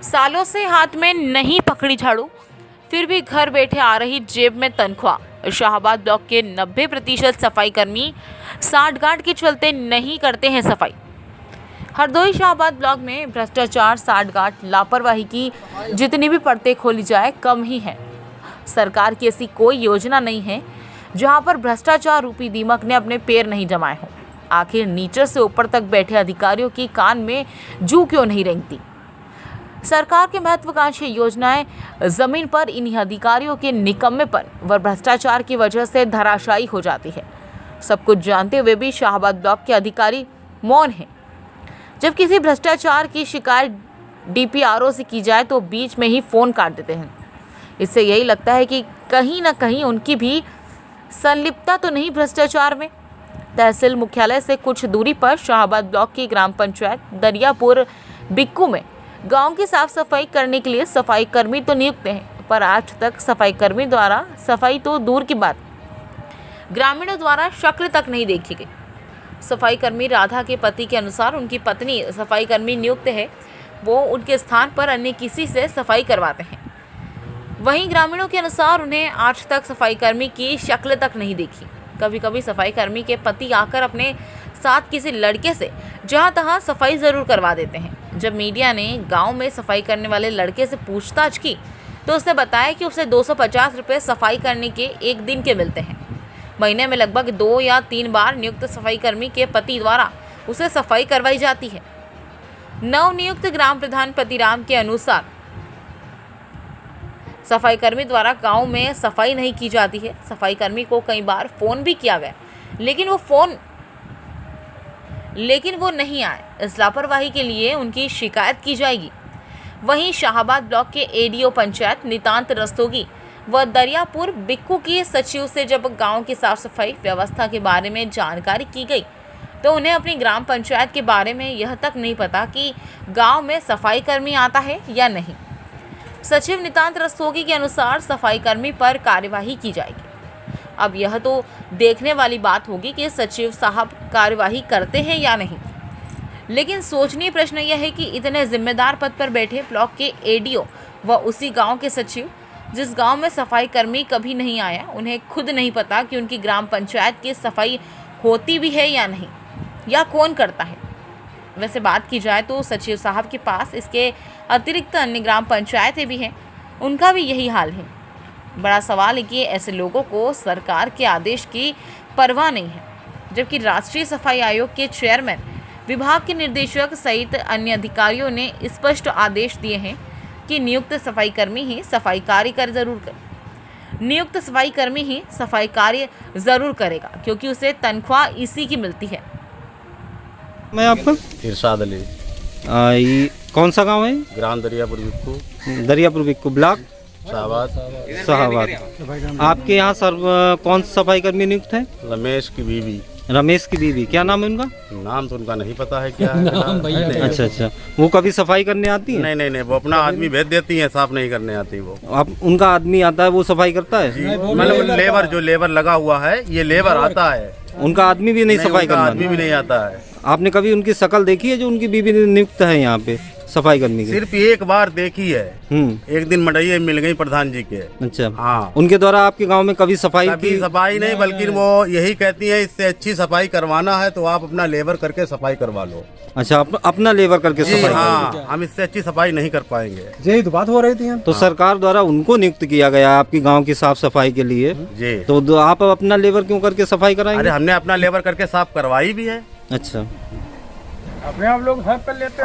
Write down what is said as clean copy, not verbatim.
सालों से हाथ में नहीं पकड़ी झाड़ू, फिर भी घर बैठे आ रही जेब में तनख्वाह। शाहबाद ब्लॉक के 90% सफाई कर्मी साठगांठ के चलते नहीं करते हैं सफाई। हरदोई शाहबाद ब्लॉक में भ्रष्टाचार, साठगांठ, लापरवाही की जितनी भी परतें खोली जाए कम ही है। सरकार की ऐसी कोई योजना नहीं है जहां पर भ्रष्टाचार रूपी दीमक ने अपने पैर नहीं जमाए हों। आखिर नीचे से ऊपर तक बैठे अधिकारियों की कान में जू क्यों नहीं रेंगती? सरकार की महत्वाकांक्षी योजनाएं जमीन पर इन्हीं अधिकारियों के निकम्मेपन व भ्रष्टाचार की वजह से धराशायी हो जाती है। सब कुछ जानते हुए भी शाहबाद ब्लॉक के अधिकारी मौन हैं। जब किसी भ्रष्टाचार की शिकायत डीपीआरओ से की जाए तो बीच में ही फ़ोन काट देते हैं। इससे यही लगता है कि कहीं ना कहीं उनकी भी संलिप्तता तो नहीं भ्रष्टाचार में। तहसील मुख्यालय से कुछ दूरी पर शाहबाद ब्लॉक की ग्राम पंचायत दरियापुर बिक्कू में गांव की साफ सफाई करने के लिए सफाई कर्मी तो नियुक्त हैं, पर आज तक सफाई कर्मी द्वारा सफाई तो दूर की बात, ग्रामीणों द्वारा शक्ल तक नहीं देखी गई। सफाई कर्मी राधा के पति के अनुसार उनकी पत्नी सफाई कर्मी नियुक्त है, वो उनके स्थान पर अन्य किसी से सफाई करवाते हैं। वहीं ग्रामीणों के अनुसार उन्हें आज तक सफाई कर्मी की शक्ल तक नहीं देखी। कभी कभी सफाई कर्मी के पति आकर अपने साथ किसी लड़के से जहां तहां सफाई ज़रूर करवा देते हैं। जब मीडिया ने गांव में सफाई करने वाले लड़के से पूछताछ की तो उसने बताया कि उसे 250 रुपये सफाई करने के एक दिन के मिलते हैं। महीने में लगभग 2 या 3 बार नियुक्त सफाई कर्मी के पति द्वारा उसे सफाई करवाई जाती है। नवनियुक्त ग्राम प्रधान पतिराम के अनुसार सफाई कर्मी द्वारा गांव में सफाई नहीं की जाती है। सफाई कर्मी को कई बार फ़ोन भी किया गया, लेकिन वो नहीं आए। इस लापरवाही के लिए उनकी शिकायत की जाएगी। वहीं शाहबाद ब्लॉक के एडीओ पंचायत नितांत रस्तोगी व दरियापुर बिक्कू की सचिव से जब गांव की साफ सफाई व्यवस्था के बारे में जानकारी की गई तो उन्हें अपनी ग्राम पंचायत के बारे में यह तक नहीं पता कि गांव में सफाई कर्मी आता है या नहीं। सचिव नितांत रस्तोगी के अनुसार सफाई कर्मी पर कार्यवाही की जाएगी। अब यह तो देखने वाली बात होगी कि सचिव साहब कार्यवाही करते हैं या नहीं। लेकिन सोचनीय प्रश्न यह है कि इतने जिम्मेदार पद पर बैठे ब्लॉक के एडीओ व उसी गांव के सचिव, जिस गांव में सफाई कर्मी कभी नहीं आया, उन्हें खुद नहीं पता कि उनकी ग्राम पंचायत की सफाई होती भी है या नहीं, या कौन करता है। वैसे बात की जाए तो सचिव साहब के पास इसके अतिरिक्त अन्य ग्राम पंचायतें भी हैं, उनका भी यही हाल है। बड़ा सवाल है कि ऐसे लोगों को सरकार के आदेश की परवाह नहीं है, जबकि राष्ट्रीय सफाई आयोग के चेयरमैन, विभाग के निदेशक सहित अन्य अधिकारियों ने स्पष्ट आदेश दिए हैं कि नियुक्त सफाई कर्मी ही सफाई कार्य जरूर करेगा, क्योंकि उसे तनख्वाह इसी की मिलती है। मैं आपका इरशाद अली, ये कौन सा गांव है? ग्राम दरियापुर बिक्कू, ब्लॉक शाहबाद। आपके यहाँ सर कौन सफाई कर्मी नियुक्त है? रमेश की बीवी। क्या नाम है उनका? नाम तो उनका नहीं पता है क्या है। अच्छा, वो कभी सफाई करने आती है? नहीं, वो अपना आदमी भेज देती है, साफ नहीं करने आती वो। आप उनका आदमी आता है, वो सफाई करता है? मतलब जो लेबर लगा हुआ है, ये लेबर आता है, उनका आदमी भी नहीं सफाई करना? आदमी भी नहीं आता है। आपने कभी उनकी शक्ल देखी है जो उनकी बीवी नियुक्त है यहाँ पे सफाई करने की? सिर्फ एक बार देखी है, एक दिन मडैया मिल गई प्रधान जी के। अच्छा, हाँ। उनके द्वारा आपके गांव में कभी सफाई नहीं, बल्कि वो यही कहती है इससे अच्छी सफाई करवाना है तो आप अपना लेबर करके सफाई करवा लो। अच्छा, अपना लेबर करके सफाई? हाँ, हम इससे अच्छी सफाई नहीं कर पाएंगे। यही तो बात हो रही थी। तो सरकार द्वारा उनको नियुक्त किया गया आपकी गांव की साफ सफाई के लिए जी, तो आप अपना लेबर क्यों करके सफाई कराएंगे? अरे हमने अपना लेबर करके साफ करवाई भी है। अच्छा, अपने आप लोग हेल्प कर लेते हैं।